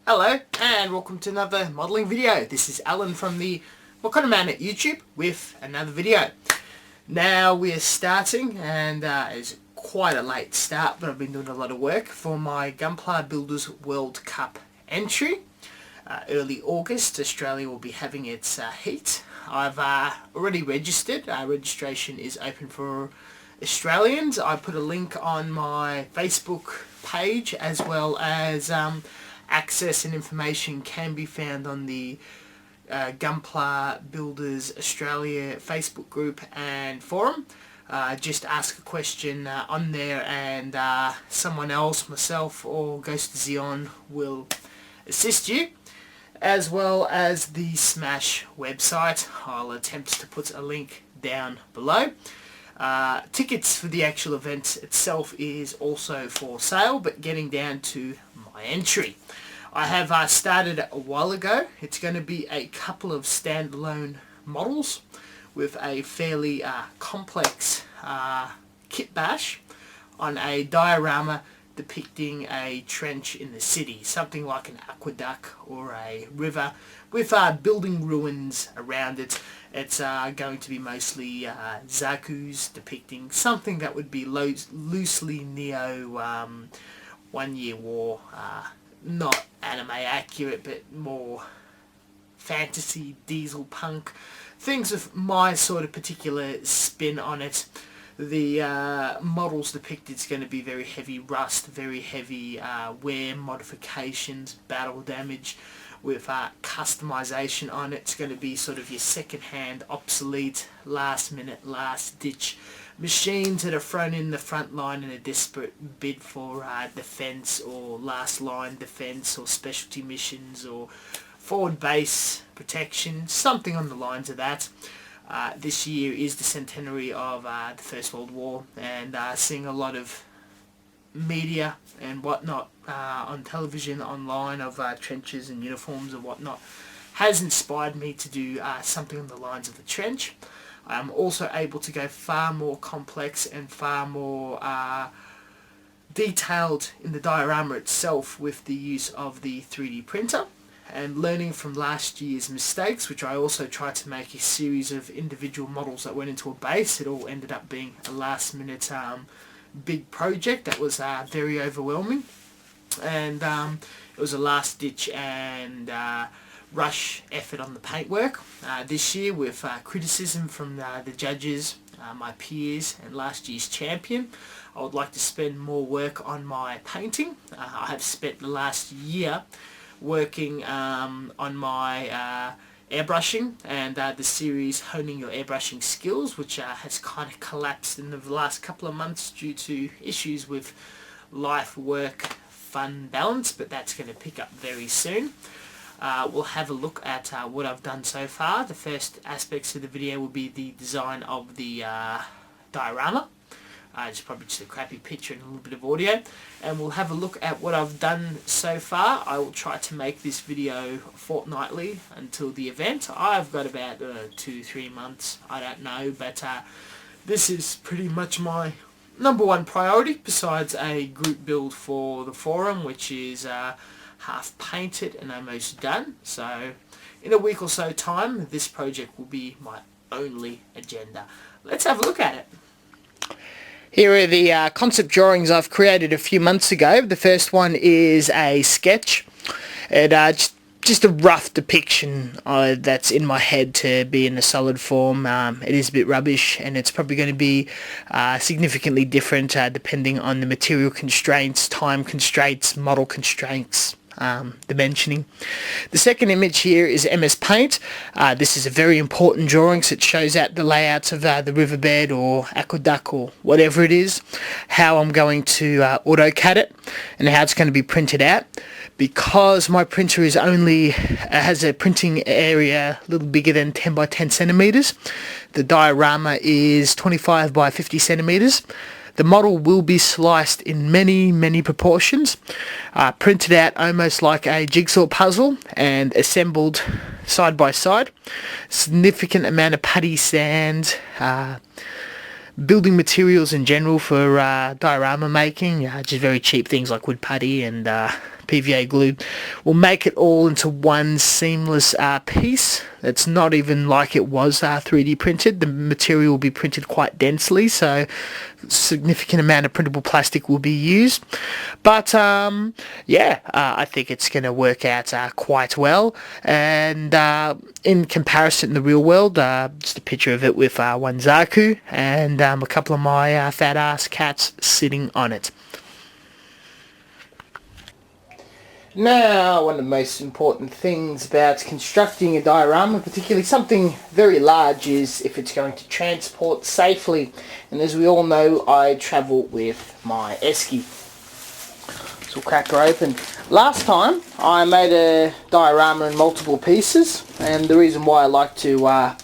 Hello and welcome to another modelling video. This is Alan from the What Kind of Man at YouTube with another video. Now we're starting and it's quite a late start, but I've been doing a lot of work for my Gunpla Builders World Cup entry. Early August, Australia will be having its heat. I've already registered. Registration is open for Australians. I put a link on my Facebook page, as well as access and information can be found on the Gunpla Builders Australia Facebook group and forum. Just ask a question on there and someone else, myself or Ghost of Xeon, will assist you, as well as the Smash website. I'll attempt to put a link down below. Tickets for the actual event itself is also for sale, but getting down to my entry. I have started a while ago. It's going to be a couple of standalone models with a fairly complex kit bash on a diorama depicting a trench in the city, something like an aqueduct or a river with building ruins around it. It's going to be mostly zakus depicting something that would be loosely neo One Year War, not anime accurate, but more fantasy, diesel punk, things with my sort of particular spin on it. The models depicted is going to be very heavy rust, very heavy wear modifications, battle damage, with customization on it. It's going to be sort of your second-hand, obsolete, last-minute, last-ditch machines that are thrown in the front line in a desperate bid for defense or last-line defense or specialty missions or forward base protection, something on the lines of that. This year is the centenary of the First World War, and seeing a lot of media and whatnot on television, online, of trenches and uniforms and whatnot has inspired me to do something on the lines of the trench. I'm also able to go far more complex and far more detailed in the diorama itself with the use of the 3D printer, and learning from last year's mistakes, which I also tried to make a series of individual models that went into a base. It all ended up being a last minute big project that was very overwhelming, and it was a last ditch and rush effort on the paintwork. This year, with criticism from the judges, my peers and last year's champion, I would like to spend more work on my painting. I have spent the last year working on my airbrushing and the series Honing Your Airbrushing Skills, which has kind of collapsed in the last couple of months due to issues with life, work, fun balance, but that's going to pick up very soon. We'll have a look at what I've done so far. The first aspects of the video will be the design of the diorama. It's probably just a crappy picture and a little bit of audio, and we'll have a look at what I've done so far. I will try to make this video fortnightly until the event. I've got about 2-3 months, I don't know, but this is pretty much my number one priority, besides a group build for the forum, which is half painted and almost done. So in a week or so time, this project will be my only agenda. Let's have a look at it. Here are the concept drawings I've created a few months ago. The first one is a sketch, and just a rough depiction that's in my head to be in a solid form. It is a bit rubbish, and it's probably going to be significantly different depending on the material constraints, time constraints, model constraints, dimensioning. The second image here is MS Paint. This is a very important drawing, so it shows out the layouts of the riverbed or aqueduct or whatever it is, how I'm going to AutoCAD it and how it's going to be printed out. Because my printer is only has a printing area a little bigger than 10 by 10 centimeters, the diorama is 25 by 50 centimeters. The model will be sliced in many proportions, printed out almost like a jigsaw puzzle and assembled side by side. Significant amount of putty sand, building materials in general for diorama making, just very cheap things like wood putty and PVA glue will make it all into one seamless piece. It's not even like it was 3D printed. The material will be printed quite densely, so significant amount of printable plastic will be used. But yeah, I think it's going to work out quite well. And in comparison in the real world, just a picture of it with one Zaku and a couple of my fat ass cats sitting on it. Now, one of the most important things about constructing a diorama, particularly something very large, is if it's going to transport safely. And as we all know, I travel with my esky. So we'll crack her open. Last time, I made a diorama in multiple pieces, and the reason why I like to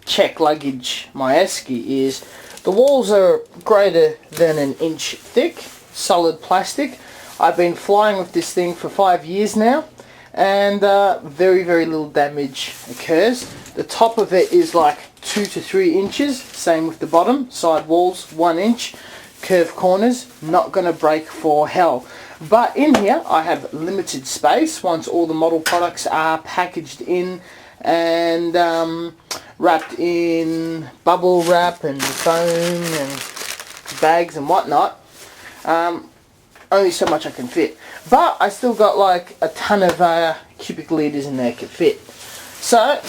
check luggage my esky is the walls are greater than an inch thick, solid plastic. I've been flying with this thing for 5 years now, and very little damage occurs. The top of it is like 2 to 3 inches, same with the bottom. Side walls 1 inch, curved corners, not going to break for hell. But in here I have limited space once all the model products are packaged in and wrapped in bubble wrap and foam and bags and whatnot. Only so much I can fit, but I still got like a ton of cubic liters in there can fit. So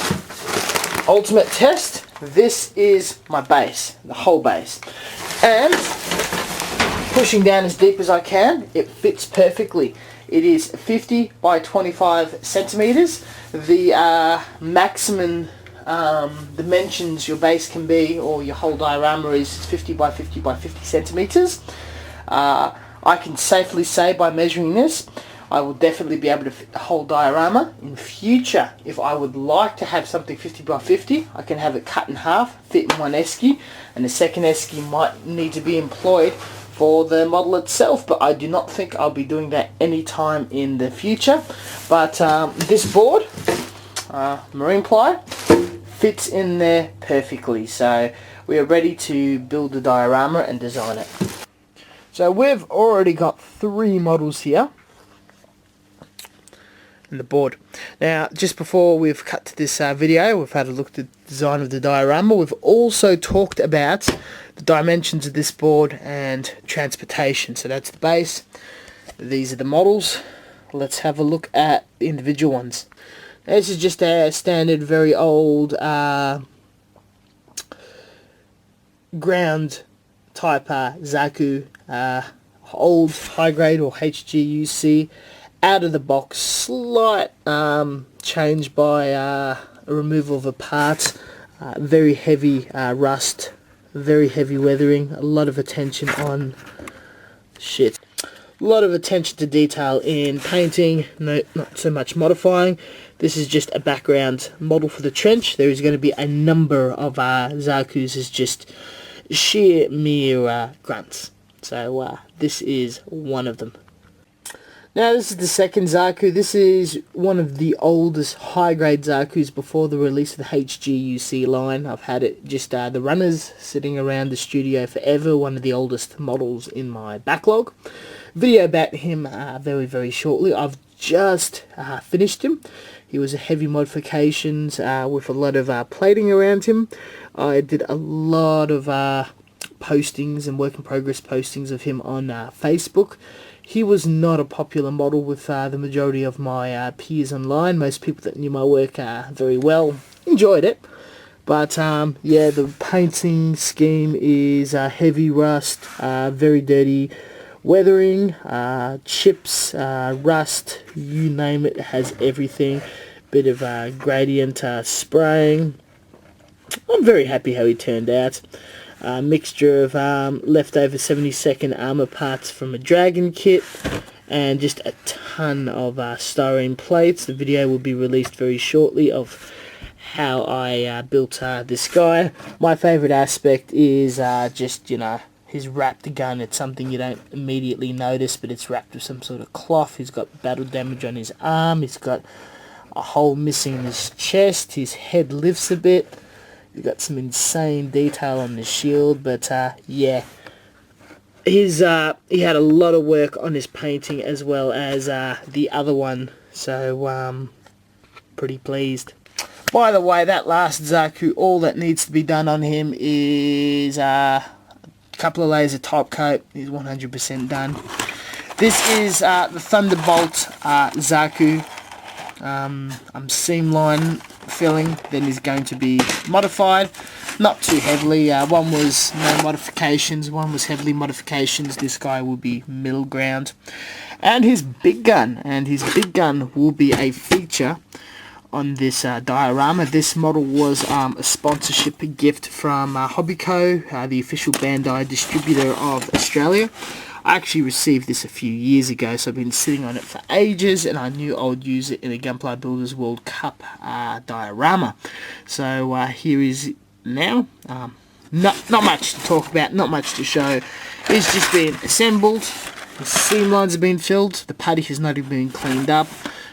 ultimate test, this is my base, the whole base, and pushing down as deep as I can, it fits perfectly. It is 50 by 25 centimeters. The maximum dimensions your base can be, or your whole diorama, is 50 by 50 by 50 centimeters. I can safely say by measuring this, I will definitely be able to fit the whole diorama. In future, if I would like to have something 50 by 50, I can have it cut in half, fit in one esky, and the second esky might need to be employed for the model itself, but I do not think I'll be doing that anytime in the future. But this board, marine ply, fits in there perfectly, so we are ready to build the diorama and design it. So we've already got 3 models here in the board. Now, just before we've cut to this video, we've had a look at the design of the diorama. We've also talked about the dimensions of this board and transportation. So that's the base. These are the models. Let's have a look at the individual ones. This is just a standard, very old ground type Zaku, old high grade or HGUC, out of the box, slight change by a removal of a part, very heavy rust, very heavy weathering, a lot of attention on a lot of attention to detail in painting, no, not so much modifying. This is just a background model for the trench. There is going to be a number of Zakus as just sheer mere grunts. So this is one of them. Now this is the second Zaku. This is one of the oldest high-grade Zakus before the release of the HGUC line. I've had it just the runners sitting around the studio forever, one of the oldest models in my backlog. Video about him very shortly. I've just finished him. He was a heavy modifications with a lot of plating around him. I did a lot of postings and work in progress postings of him on Facebook. He was not a popular model with the majority of my peers online. Most people that knew my work very well enjoyed it. But yeah, the painting scheme is heavy rust, very dirty weathering, chips, rust, you name it, has everything. Bit of gradient spraying. I'm very happy how he turned out. Mixture of leftover 72nd armor parts from a dragon kit and just a ton of styrene plates. The video will be released very shortly of how I built this guy. My favourite aspect is just, you know, his wrapped gun. It's something you don't immediately notice, but it's wrapped with some sort of cloth. He's got battle damage on his arm. He's got a hole missing in his chest. His head lifts a bit. You've got some insane detail on the shield, but yeah, he had a lot of work on his painting as well as the other one, so pretty pleased. By the way, that last Zaku, all that needs to be done on him is a couple of layers of top coat. He's 100% done. This is the Thunderbolt Zaku. I'm seam line filling, then is going to be modified, not too heavily. One was no modifications, one was heavily modifications. This guy will be middle ground. And his big gun, will be a feature on this diorama. This model was a sponsorship gift from Hobbyco, the official Bandai distributor of Australia. I actually received this a few years ago, so I've been sitting on it for ages, and I knew I would use it in a Gunpla Builders World Cup diorama. So here is now. Not much to talk about, not much to show. It's just been assembled. The seam lines have been filled. The putty has not even been cleaned up,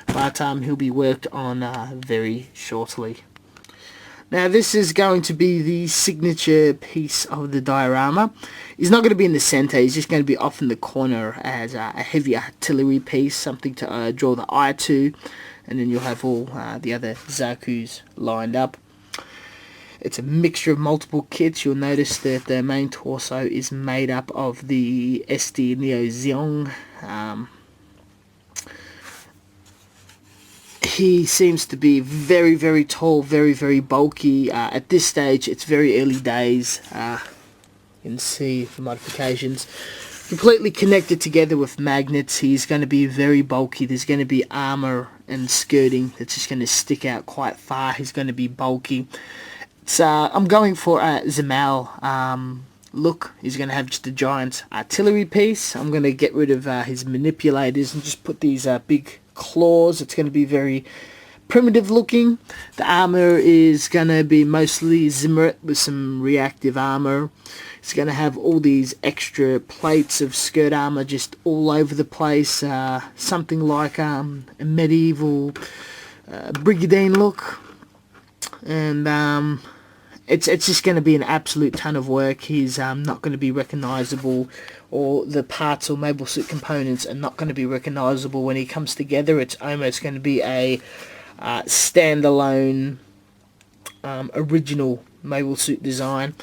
but he'll be worked on very shortly. Now this is going to be the signature piece of the diorama. He's not going to be in the center, he's just going to be off in the corner as a heavy artillery piece, something to draw the eye to, and then you'll have all the other Zakus lined up. It's a mixture of multiple kits. You'll notice that the main torso is made up of the SD Neo Zeong. He seems to be very, very tall, very, very bulky. At this stage, it's very early days. You can see the modifications. Completely connected together with magnets. He's going to be very bulky. There's going to be armor and skirting that's just going to stick out quite far. He's going to be bulky. I'm going for a Zamal look. He's going to have just a giant artillery piece. I'm going to get rid of his manipulators and just put these big claws. It's going to be very primitive looking. The armor is going to be mostly Zimmerit with some reactive armor. It's going to have all these extra plates of skirt armor just all over the place. Something like a medieval brigandine look. And it's just going to be an absolute ton of work. He's not going to be recognizable, or the parts or mobile suit components are not going to be recognizable when he comes together. It's almost going to be a standalone original mobile suit design,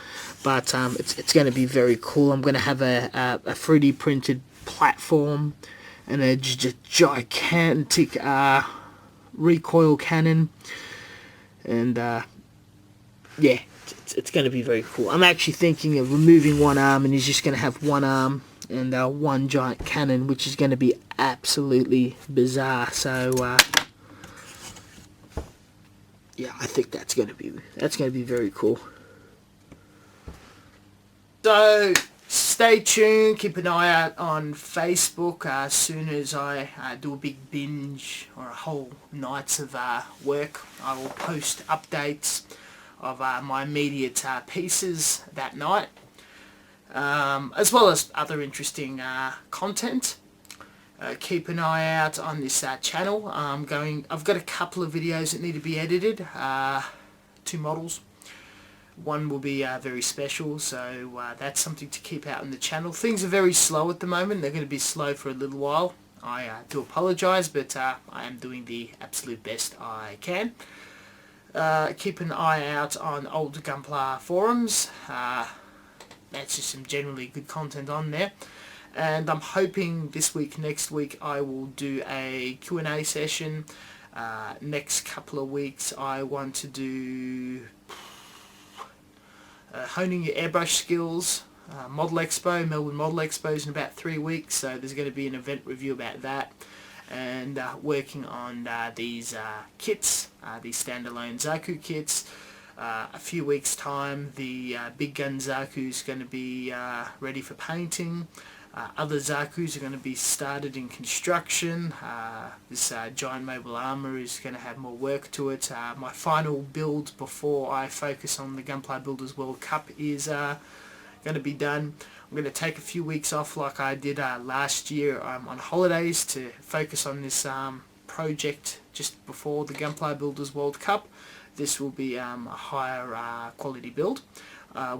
but it's going to be very cool. I'm going to have a 3D printed platform and a gigantic recoil cannon, and yeah, it's going to be very cool. I'm actually thinking of removing one arm, and he's just going to have one arm and one giant cannon, which is going to be absolutely bizarre. So yeah, I think that's going to be very cool. So stay tuned, keep an eye out on Facebook. As soon as I do a big binge or a whole night's of work, I will post updates of my immediate pieces that night, as well as other interesting content. Keep an eye out on this channel. I've got a couple of videos that need to be edited, 2 models. One will be very special, so that's something to keep out on the channel. Things are very slow at the moment. They're going to be slow for a little while. I do apologise, but I am doing the absolute best I can. Keep an eye out on old Gunpla forums. That's just some generally good content on there. And I'm hoping this week, next week, I will do a Q&A session. Next couple of weeks, I want to do honing your airbrush skills. Model Expo, Melbourne Model Expo is in about 3 weeks, so there's going to be an event review about that. And working on these kits, these standalone Zaku kits. A few weeks time, the big gun Zaku is going to be ready for painting. Other Zakus are going to be started in construction. This giant mobile armor is going to have more work to it. My final build before I focus on the Gunpla Builders World Cup is going to be done. I'm going to take a few weeks off like I did last year on holidays to focus on this project just before the Gunpla Builders World Cup. This will be a higher quality build.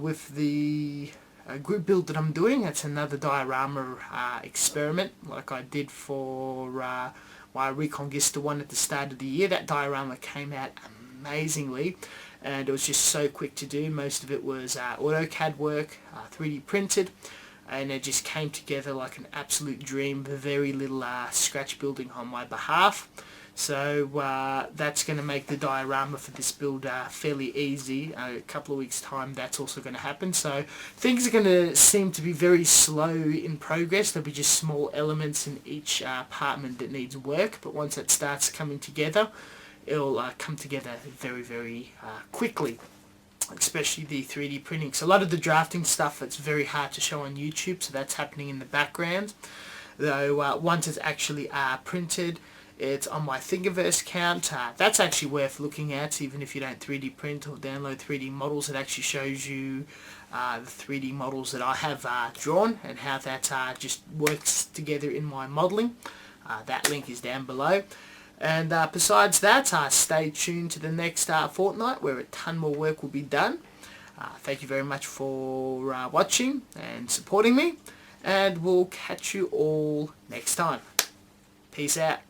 With the group build that I'm doing. That's another diorama experiment like I did for my Reconquista one at the start of the year. That diorama came out amazingly, and it was just so quick to do. Most of it was AutoCAD work, 3D printed, and it just came together like an absolute dream. Very little scratch building on my behalf. So that's going to make the diorama for this build fairly easy. A couple of weeks time that's also going to happen. So things are going to seem to be very slow in progress. There'll be just small elements in each apartment that needs work, but once it starts coming together, it'll come together very, very quickly, especially the 3D printing. So a lot of the drafting stuff, it's very hard to show on YouTube, so that's happening in the background. Though once it's actually printed, it's on my Thingiverse account. That's actually worth looking at, even if you don't 3D print or download 3D models. It actually shows you the 3D models that I have drawn and how that just works together in my modelling. That link is down below. And besides that, stay tuned to the next fortnight where a ton more work will be done. Thank you very much for watching and supporting me, and we'll catch you all next time. Peace out.